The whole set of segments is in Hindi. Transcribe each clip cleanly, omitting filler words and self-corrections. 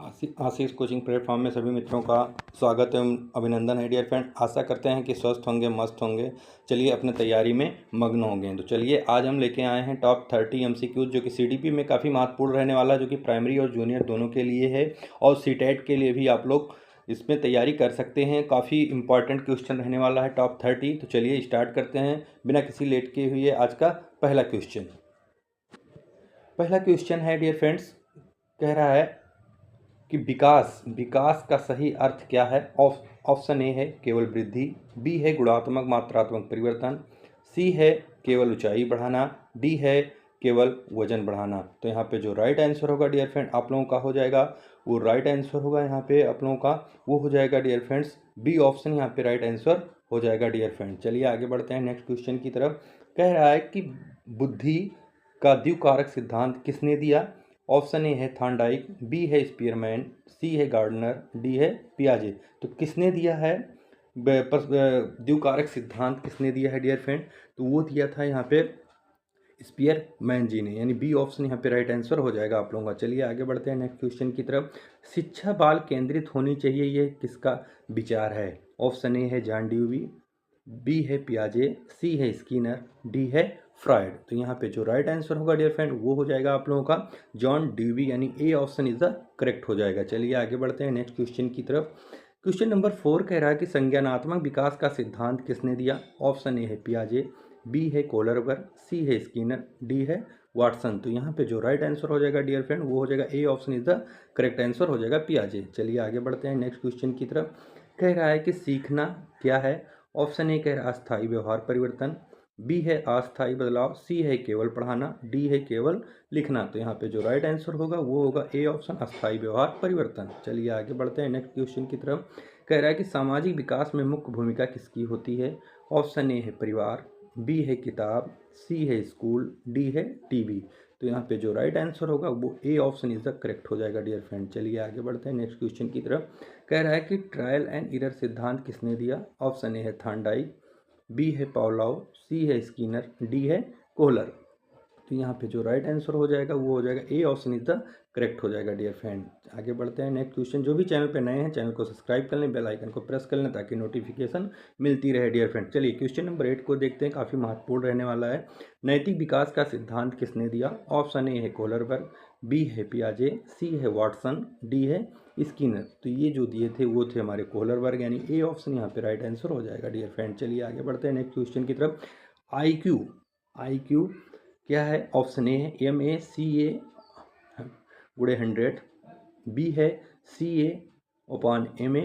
आशीष कोचिंग प्लेटफॉर्म में सभी मित्रों का स्वागत एवं अभिनंदन है डियर फ्रेंड। आशा करते हैं कि स्वस्थ होंगे, मस्त होंगे। चलिए अपने तैयारी में मग्न होंगे। तो चलिए आज हम लेके आए हैं टॉप 30 एमसीक्यूज जो कि सीडीपी में काफ़ी महत्वपूर्ण रहने वाला है, जो कि प्राइमरी और जूनियर दोनों के लिए है और सीटेट के लिए भी आप लोग इसमें तैयारी कर सकते हैं। काफ़ी इंपॉर्टेंट क्वेश्चन रहने वाला है टॉप 30। तो चलिए स्टार्ट करते हैं बिना किसी लेट के हुए आज का पहला क्वेश्चन है डियर फ्रेंड्स, कह रहा है कि विकास का सही अर्थ क्या है। ऑप्शन ए है केवल वृद्धि, बी है गुणात्मक मात्रात्मक परिवर्तन, सी है केवल ऊंचाई बढ़ाना, डी है केवल वजन बढ़ाना। तो यहाँ पे जो राइट आंसर होगा डियर फ्रेंड आप लोगों का हो जाएगा, वो राइट आंसर होगा यहाँ पे आप लोगों का, वो हो जाएगा डियर फ्रेंड्स बी ऑप्शन यहाँ पे राइट आंसर हो जाएगा डियर फ्रेंड। चलिए आगे बढ़ते हैं नेक्स्ट क्वेश्चन की तरफ। कह रहा है कि बुद्धि का द्विकारक सिद्धांत किसने दिया। ऑप्शन ए है थॉर्नडाइक, बी है स्पीयरमैन, सी है गार्डनर, डी है पियाजे। तो किसने दिया है द्विकारक सिद्धांत किसने दिया है डियर फ्रेंड, तो वो दिया था यहाँ पे स्पीयरमैन जी ने, यानी बी ऑप्शन यहाँ पे राइट आंसर हो जाएगा आप लोगों का। चलिए आगे बढ़ते हैं नेक्स्ट क्वेश्चन की तरफ। शिक्षा बाल केंद्रित होनी चाहिए, ये किसका विचार है। ऑप्शन ए है जॉन ड्यूवी, बी है पियाजे, सी है स्किनर, डी है फ्रायड। तो यहाँ पे जो राइट आंसर होगा डियर फ्रेंड वो हो जाएगा आप लोगों का जॉन ड्यूवी, यानी ए ऑप्शन इज द करेक्ट हो जाएगा। चलिए आगे बढ़ते हैं नेक्स्ट क्वेश्चन की तरफ। क्वेश्चन नंबर 4 कह रहा है कि संज्ञानात्मक विकास का सिद्धांत किसने दिया। ऑप्शन ए है पियाजे, बी है कोलरबर्ग, सी है स्किनर, डी है वाटसन। तो यहाँ पे जो राइट आंसर हो जाएगा डियर फ्रेंड वो हो जाएगा A option is the correct answer हो जाएगा पियाजे। चलिए आगे बढ़ते हैं नेक्स्ट क्वेश्चन की तरफ। कह रहा है कि सीखना क्या है। ऑप्शन ए कह रहा है अस्थायी व्यवहार परिवर्तन, बी है अस्थायी बदलाव, सी है केवल पढ़ाना, डी है केवल लिखना। तो यहाँ पे जो राइट आंसर होगा वो होगा ए ऑप्शन अस्थायी व्यवहार परिवर्तन। चलिए आगे बढ़ते हैं नेक्स्ट क्वेश्चन की तरफ। कह रहा है कि सामाजिक विकास में मुख्य भूमिका किसकी होती है। ऑप्शन ए है परिवार, बी है किताब, सी है स्कूल, डी है टीवी। तो यहाँ पे जो राइट आंसर होगा वो A option is the correct हो जाएगा डियर फ्रेंड। चलिए आगे बढ़ते हैं नेक्स्ट क्वेश्चन की तरफ। कह रहा है कि ट्रायल एंड एरर सिद्धांत किसने दिया। ऑप्शन ए है थॉर्नडाइक, बी है पावलोव, सी है स्किनर, डी है कोहलर। तो यहाँ पे जो राइट आंसर हो जाएगा वो हो जाएगा A option is the correct हो जाएगा डियर फ्रेंड। आगे बढ़ते हैं नेक्स्ट क्वेश्चन। जो भी चैनल पे नए हैं चैनल को सब्सक्राइब कर लें, बेल आइकन को प्रेस कर लें ताकि नोटिफिकेशन मिलती रहे डियर फ्रेंड। चलिए क्वेश्चन नंबर 8 को देखते हैं, काफ़ी महत्वपूर्ण रहने वाला है। नैतिक विकास का सिद्धांत किसने दिया। ऑप्शन ए है कोलरबर्ग, बी है पियाजे, सी है वाटसन, डी है स्किनर। तो ये जो दिए थे वो थे हमारे कोहलरबर्ग, यानी ए ऑप्शन यहाँ पे राइट आंसर हो जाएगा डियर फ्रेंड। चलिए आगे बढ़ते हैं नेक्स्ट क्वेश्चन की तरफ। आई क्यू क्या है। ऑप्शन ए है MACA गुणे 100, बी है CA/MA,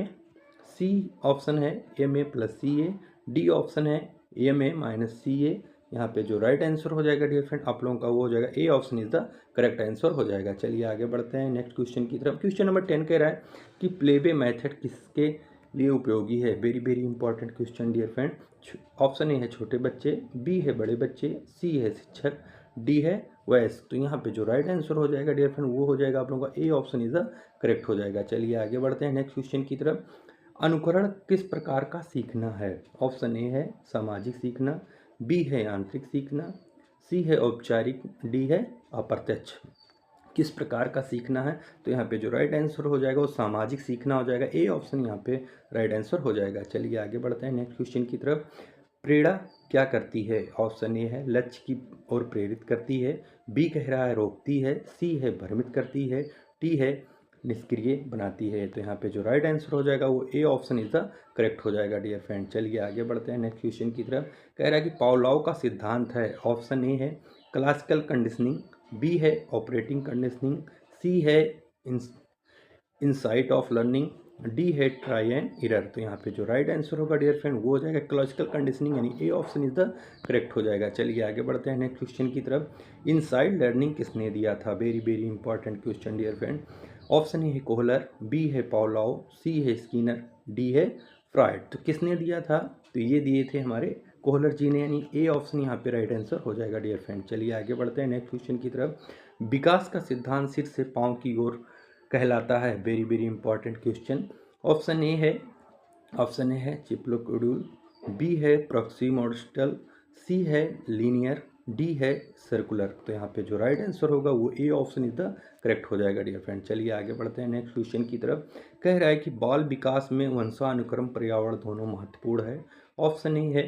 सी ऑप्शन है MA + CA, डी ऑप्शन है MA - CA। यहाँ पे जो राइट आंसर हो जाएगा डियर फ्रेंड आप लोगों का वो हो जाएगा A option is the correct answer हो जाएगा। चलिए आगे बढ़ते हैं नेक्स्ट क्वेश्चन की तरफ। क्वेश्चन नंबर 10 कह रहा है कि प्लेबे मेथड किसके लिए उपयोगी है। Very very important question dear friend. Option A है छोटे बच्चे, बी है बड़े बच्चे, सी है शिक्षक, डी है वैस। तो यहाँ पे जो राइट आंसर हो जाएगा डियर फ्रेंड वो हो जाएगा आप लोगों का ए ऑप्शन इज द करेक्ट हो जाएगा। चलिए आगे बढ़ते हैं नेक्स्ट क्वेश्चन की तरफ। अनुकरण किस प्रकार का सीखना है। ऑप्शन ए है सामाजिक सीखना, बी है आंतरिक सीखना, सी है औपचारिक, डी है अप्रत्यक्ष। किस प्रकार का सीखना है, तो यहाँ पे जो राइट आंसर हो जाएगा वो सामाजिक सीखना हो जाएगा। ए ऑप्शन यहाँ पे राइट आंसर हो जाएगा। चलिए आगे बढ़ते हैं नेक्स्ट क्वेश्चन की तरफ। प्रेरणा क्या करती है। ऑप्शन ए है लक्ष्य की ओर प्रेरित करती है, बी कह रहा है रोकती है, सी है भ्रमित करती है, डी है निष्क्रिय बनाती है। तो यहाँ पे जो राइट आंसर हो जाएगा वो A option is the correct हो जाएगा डियर फ्रेंड। चलिए आगे बढ़ते हैं नेक्स्ट क्वेश्चन की तरफ। कह रहा है कि पावलोव का सिद्धांत है। ऑप्शन ए है क्लासिकल कंडीशनिंग, बी है ऑपरेटिंग कंडीशनिंग, सी है इनसाइट ऑफ लर्निंग, डी है ट्राई एंड एरर। तो यहाँ पे जो राइट आंसर होगा डियर फ्रेंड वो हो जाएगा क्लासिकल कंडीशनिंग, यानी ए ऑप्शन इज द करेक्ट हो जाएगा। चलिए आगे बढ़ते हैं नेक्स्ट क्वेश्चन की तरफ। इनसाइड लर्निंग किसने दिया था। Very very important question dear friend. Option A है कोहलर, बी है पावलोव, सी है स्किनर, डी है फ्रायड। तो किसने दिया था, तो ये दिए थे हमारे कोहलर जी ने, यानी ए ऑप्शन यहाँ पे राइट आंसर हो जाएगा डियर फ्रेंड। चलिए आगे बढ़ते हैं नेक्स्ट क्वेश्चन की तरफ। विकास का सिद्धांत सिर से पाँव की ओर कहलाता है। Very very important question. Option A है चिप्लोकोड्यूल, बी है प्रॉक्सिमोस्टल, सी है लीनियर, डी है सर्कुलर। तो यहाँ पे जो राइट आंसर होगा वो A option is the correct हो जाएगा डियर फ्रेंड। चलिए आगे बढ़ते हैं नेक्स्ट क्वेश्चन की तरफ। कह रहा है कि बाल विकास में वंशानुक्रम पर्यावरण दोनों महत्वपूर्ण है। ऑप्शन ए है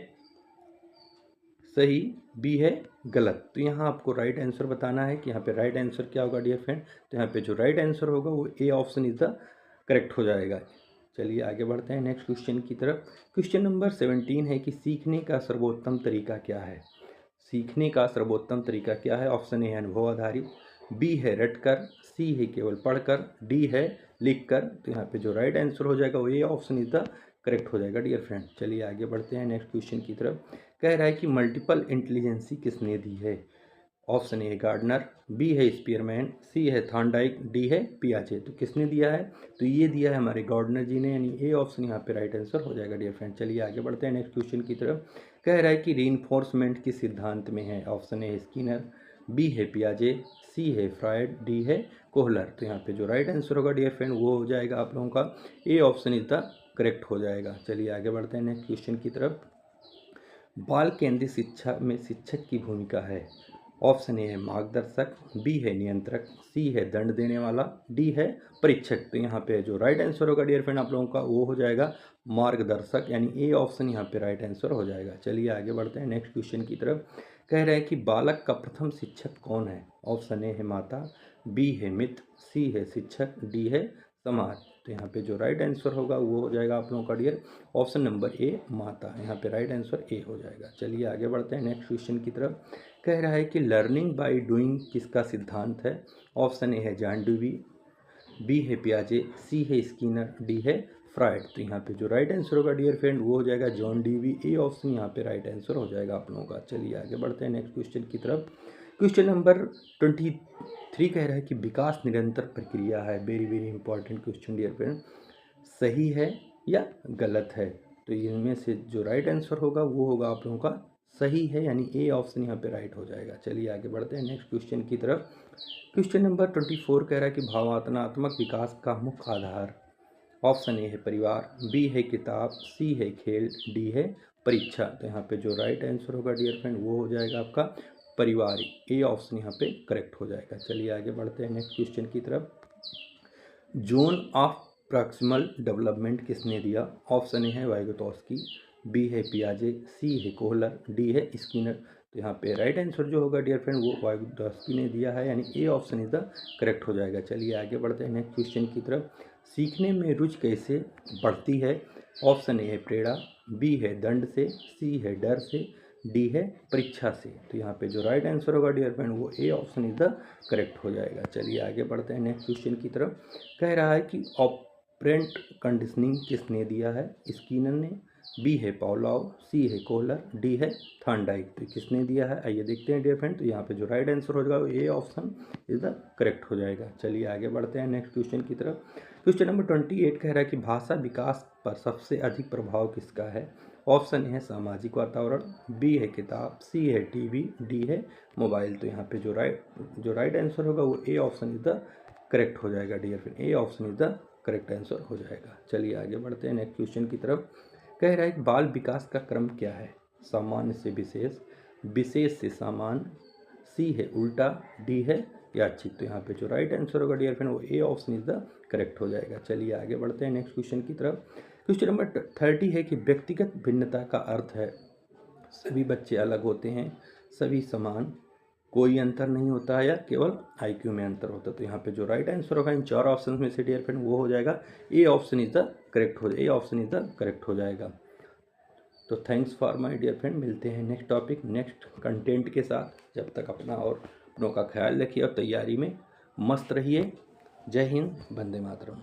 सही, बी है गलत। तो यहाँ आपको राइट आंसर बताना है कि यहाँ पे राइट आंसर क्या होगा डियर फ्रेंड। तो यहाँ पे जो राइट आंसर होगा वो A option is the correct हो जाएगा। चलिए आगे बढ़ते हैं नेक्स्ट क्वेश्चन की तरफ। क्वेश्चन नंबर 17 है कि सीखने का सर्वोत्तम तरीका क्या है। सीखने का सर्वोत्तम तरीका क्या है। ऑप्शन ए है अनुभव आधारित, बी है रटकर, सी है केवल पढ़कर, डी है लिखकर। तो यहाँ पे जो राइट आंसर हो जाएगा वो A option is the correct हो जाएगा डियर फ्रेंड। चलिए आगे बढ़ते हैं नेक्स्ट क्वेश्चन की तरफ। कह रहा है कि मल्टीपल इंटेलिजेंसी किसने दी है। ऑप्शन ए है गार्डनर, बी है स्पीयरमैन, सी है थॉर्नडाइक, डी है पियाजे। तो किसने दिया है, तो ये दिया है हमारे गार्डनर जी ने, यानी ए ऑप्शन यहाँ पे राइट आंसर हो जाएगा डियर फ्रेंड। चलिए आगे बढ़ते हैं नेक्स्ट क्वेश्चन की तरफ। कह रहा है कि रीइंफोर्समेंट किस सिद्धांत में है। ऑप्शन ए स्किनर, बी है पियाजे, सी है फ्रायड, डी है कोहलर। तो यहाँ पे जो राइट आंसर होगा डियर फ्रेंड वो हो जाएगा आप लोगों का ए ऑप्शन इज द करेक्ट हो जाएगा। चलिए आगे बढ़ते हैं नेक्स्ट क्वेश्चन की तरफ। बाल केंद्रित शिक्षा में शिक्षक की भूमिका है। ऑप्शन ए है मार्गदर्शक, बी है नियंत्रक, सी है दंड देने वाला, डी है परीक्षक। तो यहाँ पे जो राइट आंसर होगा डियर फ्रेंड आप लोगों का वो हो जाएगा मार्गदर्शक, यानी ए ऑप्शन यहाँ पे राइट आंसर हो जाएगा। चलिए आगे बढ़ते हैं नेक्स्ट क्वेश्चन की तरफ। कह रहे हैं कि बालक का प्रथम शिक्षक कौन है। ऑप्शन ए है माता, बी है मित्र, सी है शिक्षक, डी है समाज। तो यहाँ पे जो राइट आंसर होगा वो हो जाएगा आप लोगों का डियर ऑप्शन नंबर ए माता। यहाँ पे राइट आंसर ए हो जाएगा। चलिए आगे बढ़ते हैं नेक्स्ट क्वेश्चन की तरफ। कह रहा है कि लर्निंग बाय डूइंग किसका सिद्धांत है। ऑप्शन ए है जॉन डेवी, बी है पियाजे, सी है स्किनर, डी है फ्रायड। तो यहाँ पे जो राइट आंसर होगा डियर फ्रेंड वो हो जाएगा जॉन डेवी। ए ऑप्शन यहाँ पे राइट आंसर हो जाएगा आप लोगों का। चलिए आगे बढ़ते हैं नेक्स्ट क्वेश्चन की तरफ। क्वेश्चन नंबर 23 कह रहा है कि विकास निरंतर प्रक्रिया है। Very very important question dear friend. सही है या गलत है। तो इनमें से जो राइट आंसर होगा वो होगा आप लोगों का सही है, यानी ए ऑप्शन यहाँ पे राइट हो जाएगा। चलिए आगे बढ़ते हैं नेक्स्ट क्वेश्चन की तरफ। क्वेश्चन नंबर 24 कह रहा है कि भावनात्मक विकास का मुख्य आधार। ऑप्शन ए है परिवार, बी है किताब, सी है खेल, डी है परीक्षा। तो यहाँ पे जो राइट आंसर होगा डियर फ्रेंड वो हो जाएगा आपका परिवार। ए ऑप्शन यहाँ पे करेक्ट हो जाएगा। चलिए आगे बढ़ते हैं नेक्स्ट क्वेश्चन की तरफ। जोन ऑफ प्रॉक्सिमल डेवलपमेंट किसने दिया। ऑप्शन ए है वाइगोत्स्की, बी है पियाजे, सी है कोहलर, डी है स्किनर। तो यहाँ पे राइट आंसर जो होगा डियर फ्रेंड वो वाइगोत्स्की ने दिया है, यानी ए ऑप्शन इज द करेक्ट हो जाएगा। चलिए आगे बढ़ते हैं नेक्स्ट क्वेश्चन की तरफ। सीखने में रुचि कैसे बढ़ती है। ऑप्शन ए है प्रेरणा, बी है दंड से, सी है डर से, डी है परीक्षा से। तो यहाँ पे जो राइट आंसर होगा डियर फ्रेंड वो A option is the correct हो जाएगा। चलिए आगे बढ़ते हैं नेक्स्ट क्वेश्चन की तरफ। कह रहा है कि ऑपरेंट कंडीशनिंग किसने दिया है। स्किनर ने, बी है पावलोव, सी है कोहलर, डी है थॉर्नडाइक। तो किसने दिया है आइए देखते हैं डियर फ्रेंड। तो यहाँ पे जो राइट आंसर हो जाएगा वो A option is the correct हो जाएगा। चलिए आगे बढ़ते हैं नेक्स्ट क्वेश्चन की तरफ। क्वेश्चन नंबर 28 कह रहा है कि भाषा विकास पर सबसे अधिक प्रभाव किसका है। ऑप्शन ए है सामाजिक वातावरण, बी है किताब, सी है टीवी, डी है मोबाइल। तो यहाँ पे जो राइट आंसर होगा वो A option is the correct हो जाएगा dear friend. A option is the correct answer हो जाएगा। चलिए आगे बढ़ते हैं नेक्स्ट क्वेश्चन की तरफ। कह रहा है कि बाल विकास का क्रम क्या है। सामान्य से विशेष, विशेष से सामान्य, सी है उल्टा, डी है यादृच्छिक। तो यहाँ पे जो राइट आंसर होगा डियर फ्रेंड वो A option is the correct हो जाएगा। चलिए आगे बढ़ते हैं नेक्स्ट क्वेश्चन की तरफ। क्वेश्चन नंबर 30 है कि व्यक्तिगत भिन्नता का अर्थ है सभी बच्चे अलग होते हैं, सभी समान, कोई अंतर नहीं होता है, या केवल आईक्यू में अंतर होता है। तो यहाँ पे जो राइट आंसर होगा इन चार ऑप्शन में से डियर फ्रेंड वो हो जाएगा A option is the correct हो, A option is the correct हो जाएगा। तो thanks for my dear friend. मिलते हैं नेक्स्ट टॉपिक नेक्स्ट कंटेंट के साथ। जब तक अपना और अपनों का ख्याल रखिए और तैयारी में मस्त रहिए। जय हिंद, वंदे मातरम।